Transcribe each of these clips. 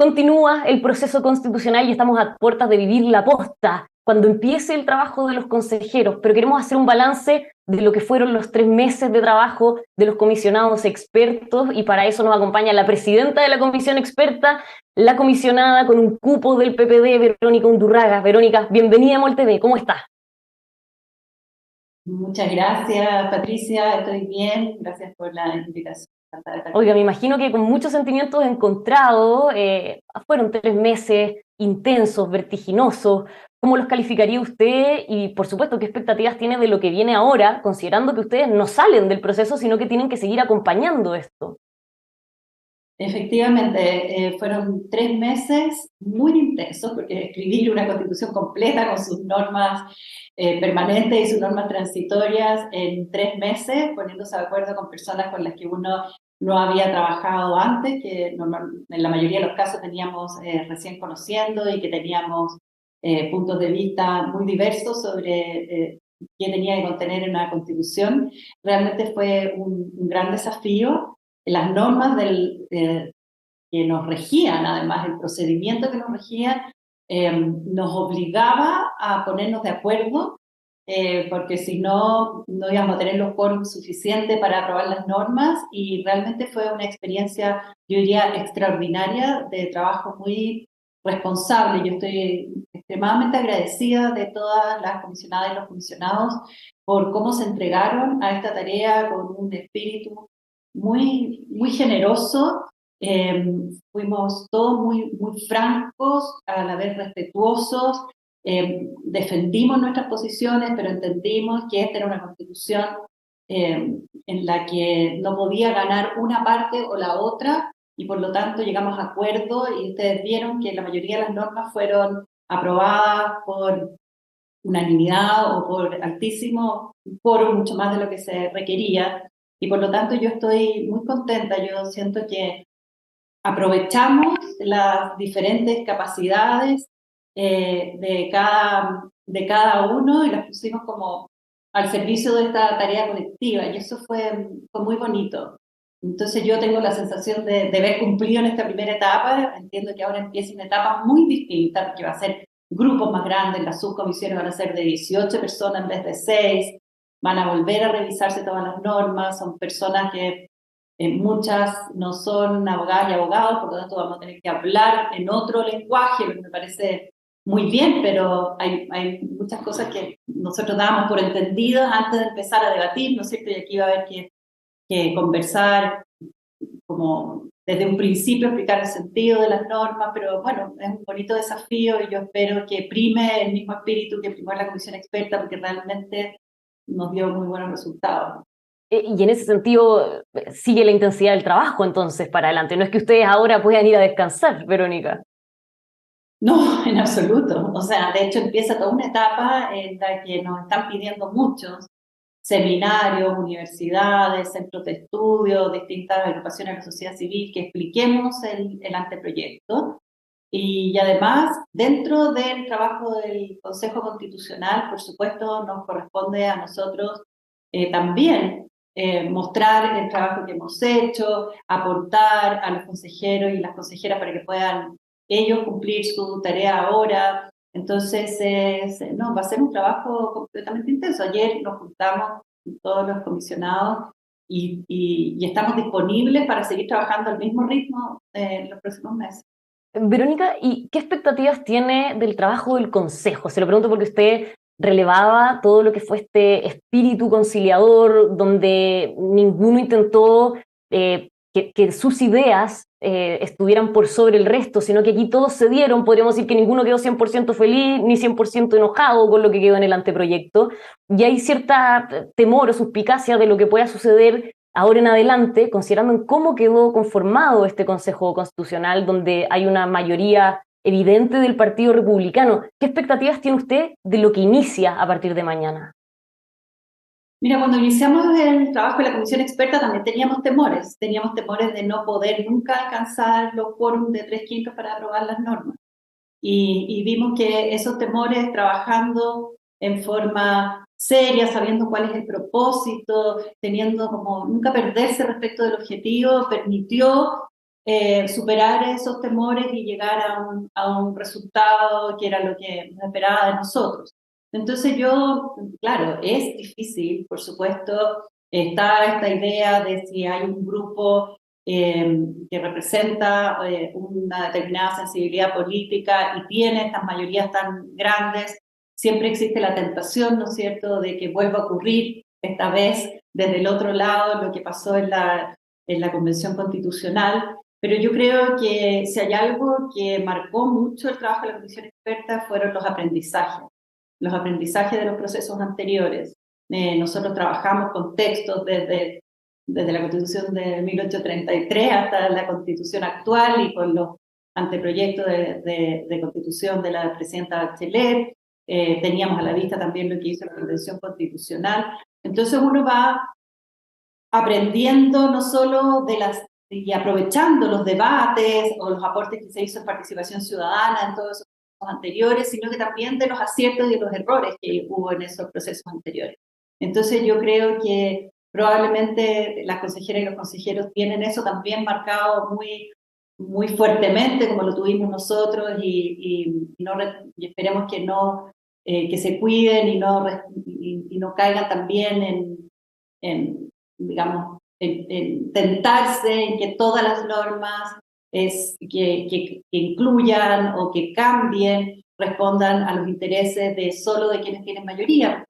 Continúa el proceso constitucional y estamos a puertas de vivir la posta, cuando empiece el trabajo de los consejeros, pero queremos hacer un balance de lo que fueron los 3 meses de trabajo de los comisionados expertos y para eso nos acompaña la presidenta de la comisión experta, la comisionada con un cupo del PPD, Verónica Undurraga. Verónica, bienvenida a MOL TV, ¿cómo estás? Muchas gracias, Patricia. Estoy bien. Gracias por la invitación. Encantada de estar Oiga, me contigo. imagino que con muchos sentimientos encontrados, fueron 3 meses intensos, vertiginosos. ¿Cómo los calificaría usted? Y por supuesto, ¿qué expectativas tiene de lo que viene ahora, considerando que ustedes no salen del proceso, sino que tienen que seguir acompañando esto? Efectivamente, fueron 3 meses muy intensos porque escribir una constitución completa con sus normas permanentes y sus normas transitorias en 3 meses, poniéndose de acuerdo con personas con las que uno no había trabajado antes, que en la mayoría de los casos teníamos recién conociendo y que teníamos puntos de vista muy diversos sobre qué tenía que contener una constitución. Realmente fue un gran desafío. Las normas que nos regían, además el procedimiento que nos regía, nos obligaba a ponernos de acuerdo, porque si no, no íbamos a tener los quórums suficientes para aprobar las normas y realmente fue una experiencia, yo diría, extraordinaria de trabajo muy responsable. Yo estoy extremadamente agradecida de todas las comisionadas y los comisionados por cómo se entregaron a esta tarea con un espíritu muy generoso. eh, Fuimos todos muy francos, a la vez respetuosos, defendimos nuestras posiciones, pero entendimos que esta era una constitución en la que no podía ganar una parte o la otra, y por lo tanto llegamos a acuerdo, y ustedes vieron que la mayoría de las normas fueron aprobadas por unanimidad o por altísimo foro, mucho más de lo que se requería, y por lo tanto yo estoy muy contenta. Yo siento que aprovechamos las diferentes capacidades de cada uno y las pusimos como al servicio de esta tarea colectiva, y eso fue muy bonito. Entonces yo tengo la sensación de haber cumplido en esta primera etapa. Entiendo que ahora empieza una etapa muy distinta, porque va a ser grupos más grandes, las subcomisiones van a ser de 18 personas en vez de 6, van a volver a revisarse todas las normas, son personas que muchas no son abogadas y abogados, por lo tanto vamos a tener que hablar en otro lenguaje, lo que me parece muy bien, pero hay muchas cosas que nosotros dábamos por entendidas antes de empezar a debatir, ¿no es cierto? Y aquí va a haber que conversar como desde un principio, explicar el sentido de las normas, pero bueno, es un bonito desafío y yo espero que prime el mismo espíritu que primó la comisión experta, porque realmente nos dio muy buenos resultados. Y en ese sentido, sigue la intensidad del trabajo entonces para adelante. No es que ustedes ahora puedan ir a descansar, Verónica. No, en absoluto. O sea, de hecho empieza toda una etapa en la que nos están pidiendo muchos seminarios, universidades, centros de estudio, distintas agrupaciones de la sociedad civil, que expliquemos el anteproyecto. Y además, dentro del trabajo del Consejo Constitucional, por supuesto, nos corresponde a nosotros también mostrar el trabajo que hemos hecho, aportar a los consejeros y las consejeras para que puedan ellos cumplir su tarea ahora. Entonces, no, va a ser un trabajo completamente intenso. Ayer nos juntamos con todos los comisionados y estamos disponibles para seguir trabajando al mismo ritmo en los próximos meses. Verónica, ¿y qué expectativas tiene del trabajo del Consejo? Se lo pregunto porque usted relevaba todo lo que fue este espíritu conciliador, donde ninguno intentó que sus ideas estuvieran por sobre el resto, sino que aquí todos se dieron. Podríamos decir que ninguno quedó 100% feliz ni 100% enojado con lo que quedó en el anteproyecto, y hay cierta temor o suspicacia de lo que pueda suceder ahora en adelante, considerando en cómo quedó conformado este Consejo Constitucional, donde hay una mayoría evidente del Partido Republicano. ¿Qué expectativas tiene usted de lo que inicia a partir de mañana? Mira, cuando iniciamos el trabajo de la comisión experta también teníamos temores de no poder nunca alcanzar los quórums de 3/5 para aprobar las normas. Y vimos que esos temores, trabajando en forma seria, sabiendo cuál es el propósito, teniendo como nunca perderse respecto del objetivo, permitió superar esos temores y llegar a un resultado que era lo que nos esperaba de nosotros. Entonces yo, claro, es difícil, por supuesto, está esta idea de si hay un grupo que representa una determinada sensibilidad política y tiene estas mayorías tan grandes, siempre existe la tentación, ¿no es cierto?, de que vuelva a ocurrir esta vez desde el otro lado lo que pasó en la Convención Constitucional. Pero yo creo que si hay algo que marcó mucho el trabajo de la Comisión Experta fueron los aprendizajes de los procesos anteriores. Nosotros trabajamos con textos desde la Constitución de 1833 hasta la Constitución actual y con los anteproyectos de Constitución de la presidenta Bachelet. Teníamos a la vista también lo que hizo la Convención Constitucional. Entonces uno va aprendiendo no solo y aprovechando los debates o los aportes que se hizo en participación ciudadana en todos esos procesos anteriores, sino que también de los aciertos y de los errores que hubo en esos procesos anteriores. Entonces yo creo que probablemente las consejeras y los consejeros tienen eso también marcado muy fuertemente, como lo tuvimos nosotros, y esperemos que no que se cuiden y no caigan también digamos, en tentarse en que todas las normas que incluyan o que cambien respondan a los intereses solo de quienes tienen mayoría,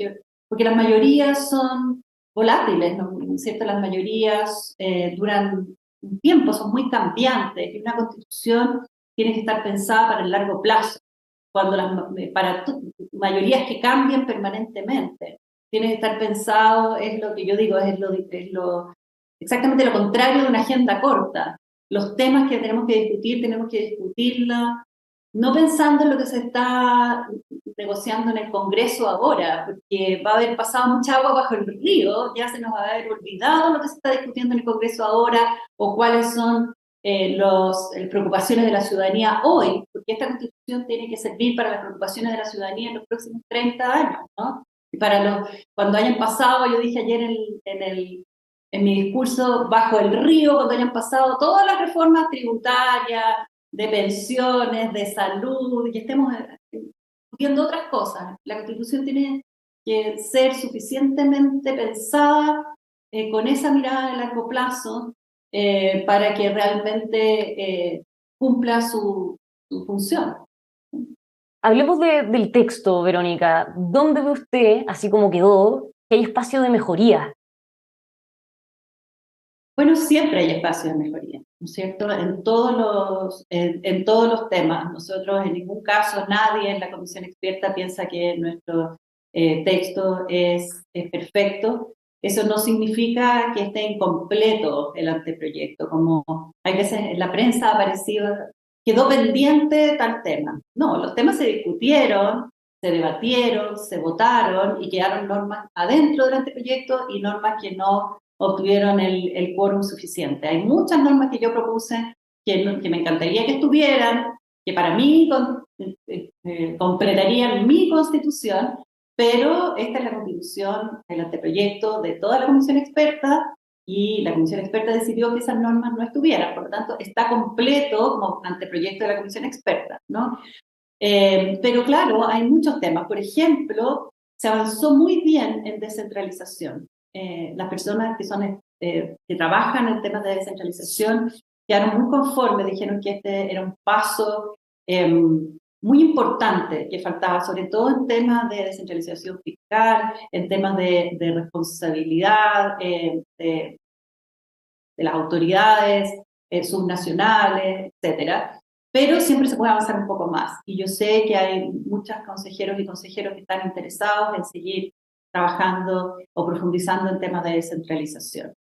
porque las mayorías son volátiles, ¿no es cierto? Las mayorías duran un tiempo, son muy cambiantes, y una constitución tiene que estar pensada para el largo plazo, para mayorías que cambian permanentemente. Tiene que estar pensado, es lo que yo digo, exactamente lo contrario de una agenda corta. Los temas que tenemos que discutirla, no pensando en lo que se está negociando en el Congreso ahora, porque va a haber pasado mucha agua bajo el río, ya se nos va a haber olvidado lo que se está discutiendo en el Congreso ahora, o cuáles son las preocupaciones de la ciudadanía hoy, porque esta Constitución tiene que servir para las preocupaciones de la ciudadanía en los próximos 30 años, ¿no? Y cuando hayan pasado, yo dije ayer en mi discurso, bajo el río, cuando hayan pasado todas las reformas tributarias, de pensiones, de salud, y que estemos discutiendo otras cosas. La Constitución tiene que ser suficientemente pensada con esa mirada de largo plazo para que realmente cumpla su función. Hablemos del texto, Verónica. ¿Dónde ve usted, así como quedó, que hay espacio de mejoría? Bueno, siempre hay espacio de mejoría, ¿no es cierto? En todos los temas. Nosotros en ningún caso, nadie en la Comisión Experta piensa que nuestro texto es perfecto. Eso no significa que esté incompleto el anteproyecto, como hay veces en la prensa ha aparecido, quedó pendiente tal tema. No, los temas se discutieron, se debatieron, se votaron y quedaron normas adentro del anteproyecto y normas que no obtuvieron el quórum suficiente. Hay muchas normas que yo propuse que me encantaría que estuvieran, que para mí completarían mi constitución, pero esta es la constitución, el anteproyecto de toda la comisión experta, y la comisión experta decidió que esas normas no estuvieran, por lo tanto está completo como anteproyecto de la comisión experta, ¿no? Pero claro, hay muchos temas. Por ejemplo, se avanzó muy bien en descentralización. Las personas que trabajan en temas de descentralización quedaron muy conformes, dijeron que este era un paso muy importante que faltaba, sobre todo en temas de descentralización fiscal, en temas de responsabilidad de las autoridades subnacionales, etcétera. Pero siempre se puede avanzar un poco más. Y yo sé que hay muchos consejeros y consejeros que están interesados en seguir trabajando o profundizando en temas de descentralización.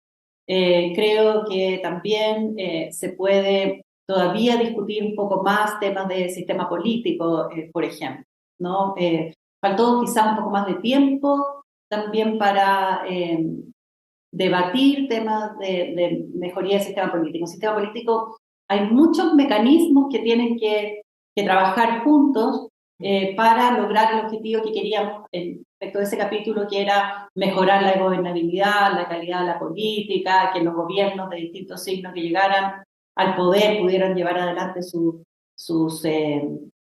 Creo que también se puede todavía discutir un poco más temas de sistema político, por ejemplo, ¿no? Faltó quizás un poco más de tiempo también para debatir temas de mejoría del sistema político. En el sistema político hay muchos mecanismos que tienen que trabajar juntos para lograr el objetivo que queríamos respecto de ese capítulo, que era mejorar la gobernabilidad, la calidad de la política, que los gobiernos de distintos signos que llegaran al poder pudieran llevar adelante sus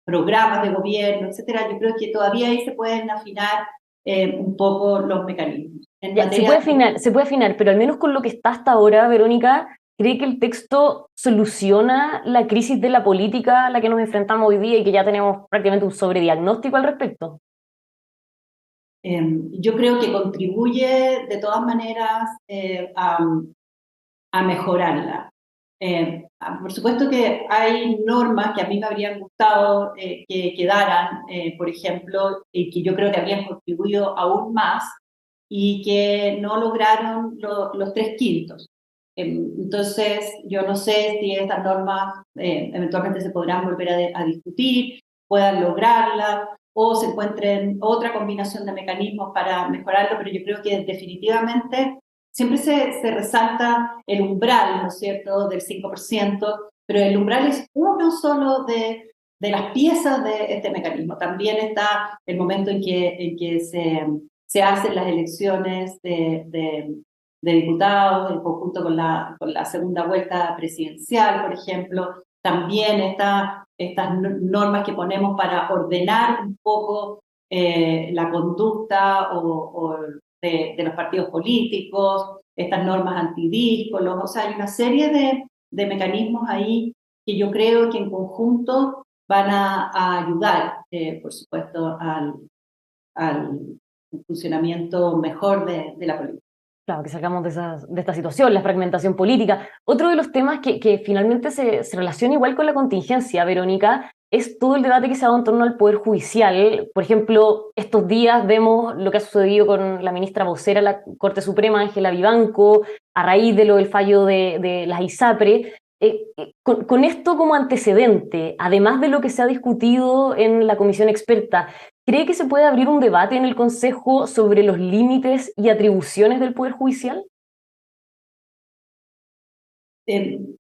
programas de gobierno, etcétera. Yo creo que todavía ahí se pueden afinar un poco los mecanismos. En Ya, materia se puede afinar, pero al menos con lo que está hasta ahora, Verónica, ¿cree que el texto soluciona la crisis de la política a la que nos enfrentamos hoy día y que ya tenemos prácticamente un sobrediagnóstico al respecto? yo creo que contribuye de todas maneras a mejorarla. Por supuesto que hay normas que a mí me habrían gustado que quedaran, por ejemplo, y que yo creo que habrían contribuido aún más y que no lograron los 3/5. Entonces, yo no sé si estas normas eventualmente se podrán volver a discutir, puedan lograrla o se encuentren otra combinación de mecanismos para mejorarlo, pero yo creo que definitivamente siempre se resalta el umbral, ¿no es cierto?, del 5%, pero el umbral es uno solo de las piezas de este mecanismo. También está el momento en que se hacen las elecciones de diputados en conjunto con la segunda vuelta presidencial, por ejemplo. También está estas normas que ponemos para ordenar un poco la conducta o de los partidos políticos, estas normas antidíscolos, o sea, hay una serie de mecanismos ahí que yo creo que en conjunto van a ayudar, por supuesto, al funcionamiento mejor de la política. Claro, que sacamos de esta situación, la fragmentación política. Otro de los temas que finalmente se relaciona igual con la contingencia, Verónica, es todo el debate que se ha dado en torno al Poder Judicial. Por ejemplo, estos días vemos lo que ha sucedido con la ministra vocera de la Corte Suprema, Ángela Vivanco, a raíz de lo del fallo de las ISAPRE. Con esto como antecedente, además de lo que se ha discutido en la comisión experta, ¿cree que se puede abrir un debate en el Consejo sobre los límites y atribuciones del Poder Judicial?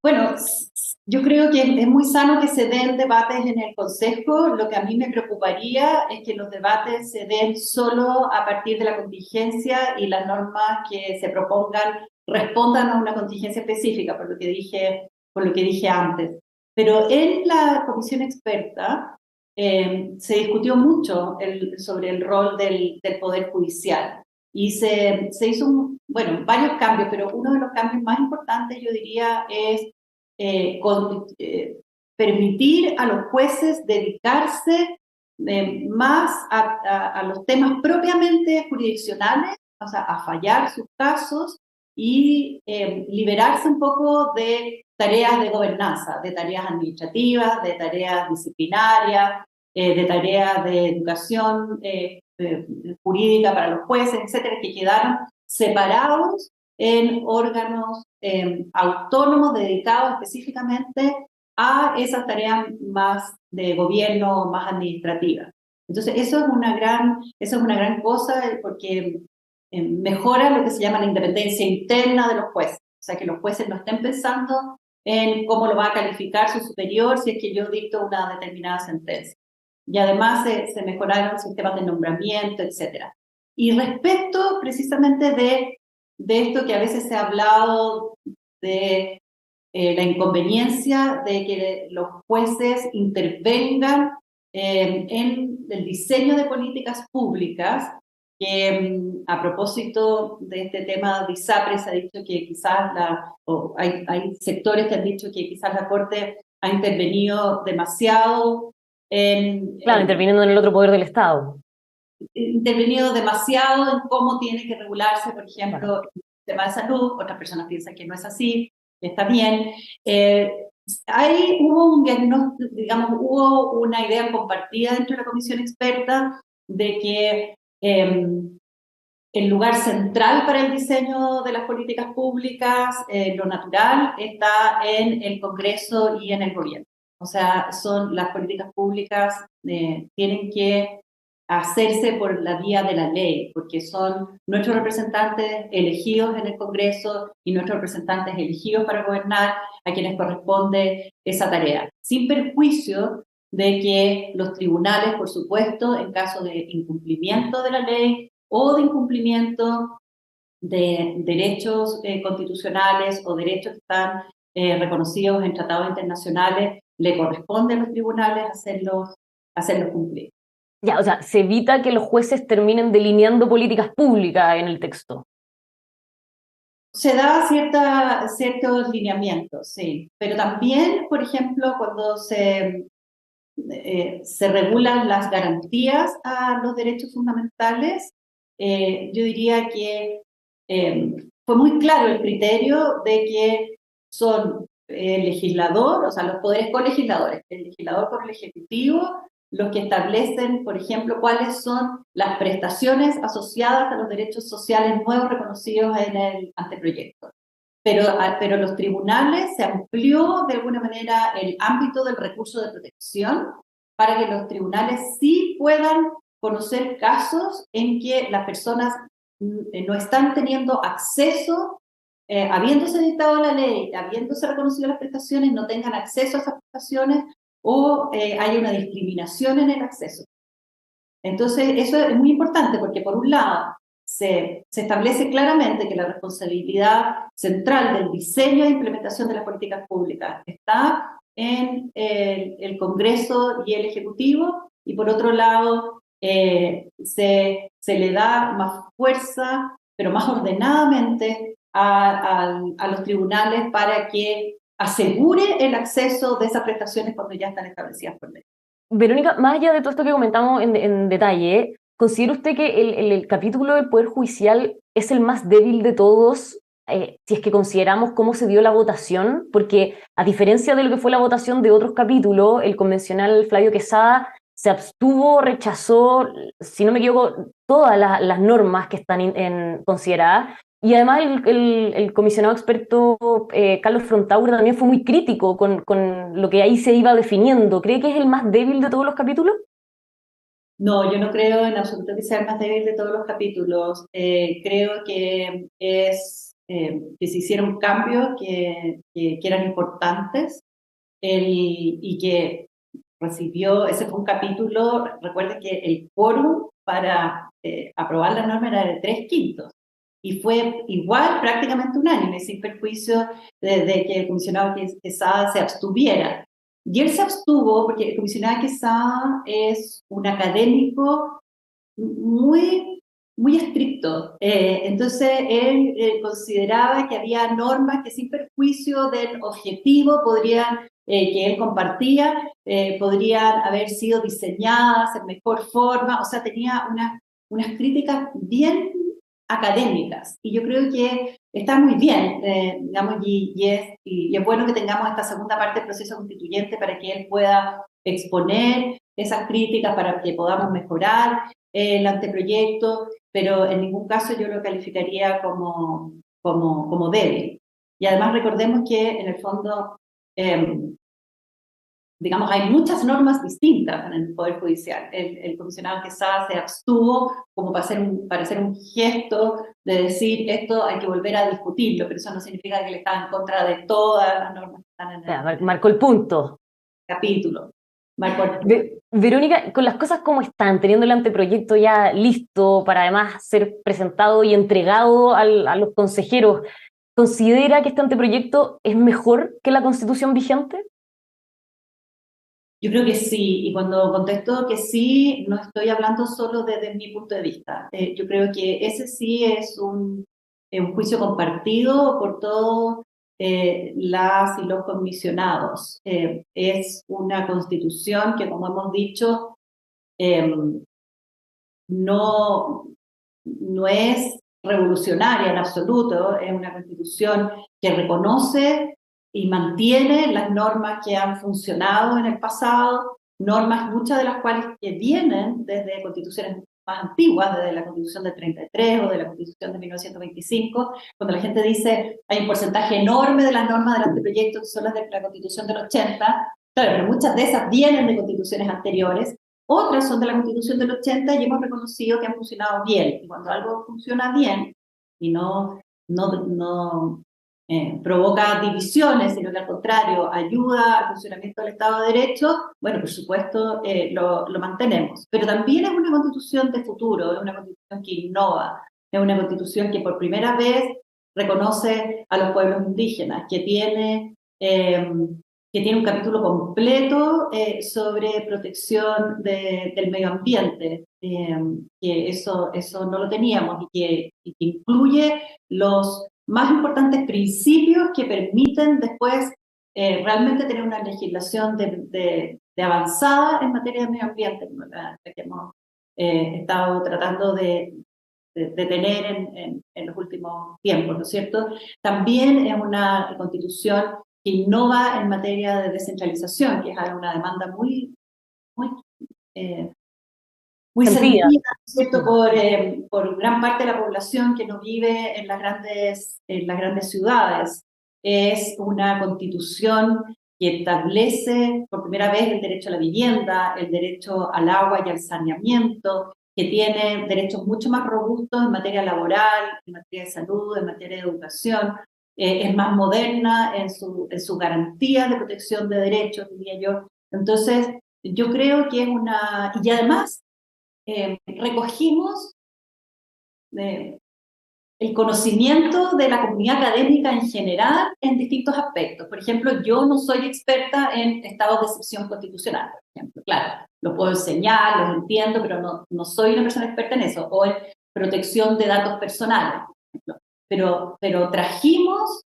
Bueno, yo creo que es muy sano que se den debates en el Consejo. Lo que a mí me preocuparía es que los debates se den solo a partir de la contingencia y las normas que se propongan respondan a una contingencia específica, por lo que dije antes. Pero en la comisión experta se discutió mucho sobre el rol del Poder Judicial. Y se hizo, bueno, varios cambios, pero uno de los cambios más importantes, yo diría, es permitir a los jueces dedicarse más a los temas propiamente jurisdiccionales, o sea, a fallar sus casos y liberarse un poco de tareas de gobernanza, de tareas administrativas, de tareas disciplinarias, de tareas de educación jurídica para los jueces, etcétera, que quedaron separados en órganos autónomos dedicados específicamente a esas tareas más de gobierno, más administrativas. Entonces, eso es una gran cosa porque mejora lo que se llama la independencia interna de los jueces. O sea, que los jueces no estén pensando en cómo lo va a calificar su superior si es que yo dicto una determinada sentencia. Y además se mejoraron sistemas de nombramiento, etcétera. Y respecto precisamente de esto que a veces se ha hablado de la inconveniencia de que los jueces intervengan en el diseño de políticas públicas, que a propósito de este tema de ISAPRE se ha dicho que quizás hay sectores que han dicho que quizás la Corte ha intervenido demasiado Claro, interviniendo en el otro poder del Estado. intervenido demasiado en cómo tiene que regularse, por ejemplo, Claro. el tema de salud. Otras personas piensan que no es así, que está bien. Ahí hubo un diagnóstico, digamos, hubo una idea compartida dentro de la comisión experta de que el lugar central para el diseño de las políticas públicas, lo natural, está en el Congreso y en el gobierno. O sea, son las políticas públicas, tienen que hacerse por la vía de la ley, porque son nuestros representantes elegidos en el Congreso y nuestros representantes elegidos para gobernar a quienes corresponde esa tarea, sin perjuicio de que los tribunales, por supuesto, en caso de incumplimiento de la ley o de incumplimiento de derechos constitucionales o derechos que están reconocidos en tratados internacionales, le corresponde a los tribunales hacerlos cumplir. Ya, o sea, se evita que los jueces terminen delineando políticas públicas en el texto. Se da ciertos lineamientos, sí, pero también, por ejemplo, cuando se regulan las garantías a los derechos fundamentales, yo diría que fue muy claro el criterio de que son el legislador, o sea, los poderes colegisladores, el legislador con el ejecutivo, los que establecen, por ejemplo, cuáles son las prestaciones asociadas a los derechos sociales nuevos reconocidos en el anteproyecto. Pero los tribunales se amplió de alguna manera el ámbito del recurso de protección para que los tribunales sí puedan conocer casos en que las personas no están teniendo acceso, habiéndose dictado la ley, habiéndose reconocido las prestaciones, no tengan acceso a esas prestaciones o hay una discriminación en el acceso. Entonces, eso es muy importante porque, por un lado, se establece claramente que la responsabilidad central del diseño e implementación de las políticas públicas está en el Congreso y el Ejecutivo, y por otro lado, se le da más fuerza, pero más ordenadamente, a los tribunales para que asegure el acceso de esas prestaciones cuando ya están establecidas por ley. Verónica, más allá de todo esto que comentamos en detalle, ¿considera usted que el capítulo del Poder Judicial es el más débil de todos, si es que consideramos cómo se dio la votación? Porque a diferencia de lo que fue la votación de otros capítulos, el convencional Flavio Quesada se abstuvo, rechazó, si no me equivoco, todas las normas que están consideradas. Y además el comisionado experto Carlos Frontaura también fue muy crítico con lo que ahí se iba definiendo. ¿Cree que es el más débil de todos los capítulos? No, yo no creo en absoluto que sea el más débil de todos los capítulos. Creo que que se hicieron cambios que eran importantes y que ese fue un capítulo, recuerden que el quórum para aprobar la norma era de 3/5 y fue igual prácticamente unánime, sin perjuicio de que el comisionado Quesada se abstuviera. Y él se abstuvo porque el comisionado Quesada es un académico muy estricto. Entonces, él consideraba que había normas que sin perjuicio del objetivo que él compartía, podrían haber sido diseñadas en mejor forma, o sea, tenía unas críticas bien académicas, y yo creo que está muy bien, digamos, y es bueno que tengamos esta segunda parte del proceso constituyente para que él pueda exponer esas críticas, para que podamos mejorar el anteproyecto, pero en ningún caso yo lo calificaría como débil. Y además recordemos que en el fondo, digamos, hay muchas normas distintas en el Poder Judicial. El comisionado Quesada se abstuvo como para hacer un gesto de decir esto hay que volver a discutirlo, pero eso no significa que él estaba en contra de todas las normas que están en el Marcó el punto. capítulo. Verónica, con las cosas como están, teniendo el anteproyecto ya listo para además ser presentado y entregado a los consejeros, ¿considera que este anteproyecto es mejor que la Constitución vigente? Yo creo que sí, y cuando contesto que sí, no estoy hablando solo desde mi punto de vista. Yo creo que ese sí es un juicio compartido por todos las y los comisionados. Es una constitución que, como hemos dicho, no, no es revolucionaria en absoluto, es una constitución que reconoce y mantiene las normas que han funcionado en el pasado, normas muchas de las cuales que vienen desde constituciones más antiguas, desde la Constitución del 33 o de la Constitución de 1925, cuando la gente dice hay un porcentaje enorme de las normas del anteproyecto que son las de la Constitución del 80, claro, pero muchas de esas vienen de constituciones anteriores. Otras son de la Constitución del 80 y hemos reconocido que han funcionado bien. Y cuando algo funciona bien y no provoca divisiones, sino que al contrario ayuda al funcionamiento del Estado de Derecho, bueno, por supuesto lo mantenemos. Pero también es una constitución de futuro, es una constitución que innova, es una constitución que por primera vez reconoce a los pueblos indígenas, que tiene que tiene un capítulo completo sobre protección del medio ambiente, que eso no lo teníamos y que incluye los más importantes principios que permiten después realmente tener una legislación de avanzada en materia de medio ambiente, como la que hemos estado tratando de tener en los últimos tiempos, ¿no es cierto? También es una constitución que innova en materia de descentralización, que es una demanda muy, eh, muy Sentida. sentida, ¿no es cierto?, por gran parte de la población que no vive en las grandes ciudades. Es una constitución que establece por primera vez el derecho a la vivienda, el derecho al agua y al saneamiento, que tiene derechos mucho más robustos en materia laboral, en materia de salud, en materia de educación. Es más moderna en su garantía de protección de derechos, diría yo. Entonces, yo creo que es una... Y además, recogimos eh, el conocimiento de la comunidad académica en general en distintos aspectos. Por ejemplo, yo no soy experta en estados de excepción constitucional, por ejemplo. Claro, lo puedo enseñar, los entiendo, pero no soy una persona experta en eso. O en protección de datos personales, por ejemplo. Pero trajimos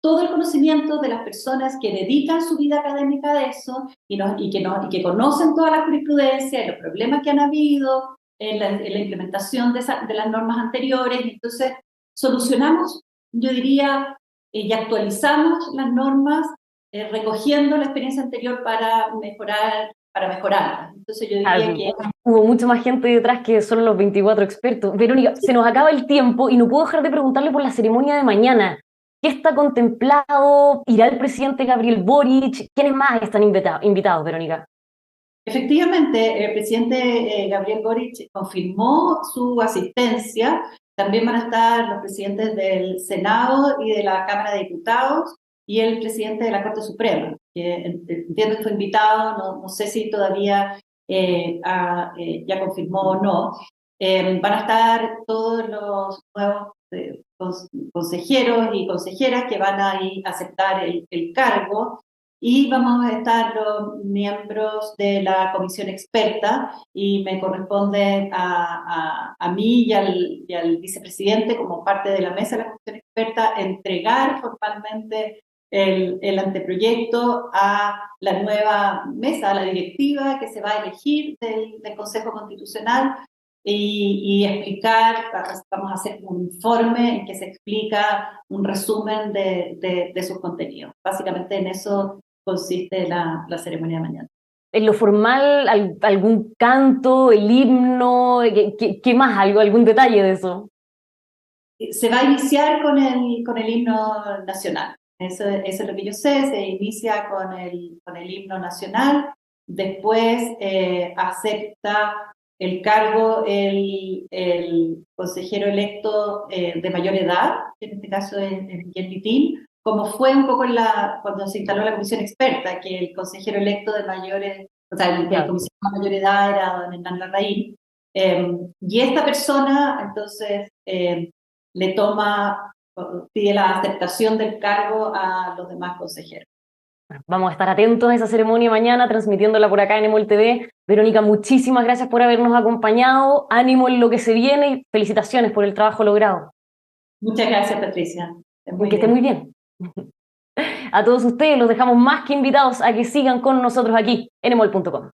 todo el conocimiento de las personas que dedican su vida académica a eso y que conocen toda la jurisprudencia y los problemas que han habido en la implementación de las normas anteriores. Entonces, solucionamos, yo diría, y actualizamos las normas recogiendo la experiencia anterior para mejorarlas. Entonces, yo diría que... Hubo mucha más gente detrás que solo los 24 expertos. Verónica, se nos acaba el tiempo y no puedo dejar de preguntarle por la ceremonia de mañana. ¿Qué está contemplado? ¿Irá el presidente Gabriel Boric? ¿Quiénes más están invitados, Verónica? Efectivamente, el presidente Gabriel Boric confirmó su asistencia. También van a estar los presidentes del Senado y de la Cámara de Diputados y el presidente de la Corte Suprema, que entiendo que fue invitado, no sé si todavía ya confirmó o no. Van a estar todos los nuevos consejeros y consejeras que van a aceptar el cargo. Y vamos a estar los miembros de la comisión experta y me corresponde a mí y al vicepresidente como parte de la mesa de la comisión experta entregar formalmente el anteproyecto a la nueva mesa, a la directiva que se va a elegir del Consejo Constitucional y explicar, vamos a hacer un informe en que se explica un resumen de sus contenidos. Básicamente en eso consiste la ceremonia de mañana. En lo formal, algún canto, el himno, ¿qué más? ¿Algún detalle de eso? Se va a iniciar con el himno nacional. Eso es lo que yo sé, se inicia con el himno nacional, después acepta el cargo el consejero electo de mayor edad, que en este caso es Miguel Litín, como fue un poco cuando se instaló la comisión experta, que el consejero electo de mayores, o sea, el comisionado de mayor edad era don Hernán Larraín. Y esta persona, entonces, pide la aceptación del cargo a los demás consejeros. Vamos a estar atentos a esa ceremonia mañana, transmitiéndola por acá en EMOL TV. Verónica, muchísimas gracias por habernos acompañado. Ánimo en lo que se viene y felicitaciones por el trabajo logrado. Muchas gracias, Patricia. Que esté muy bien. A todos ustedes los dejamos más que invitados a que sigan con nosotros aquí en emol.com.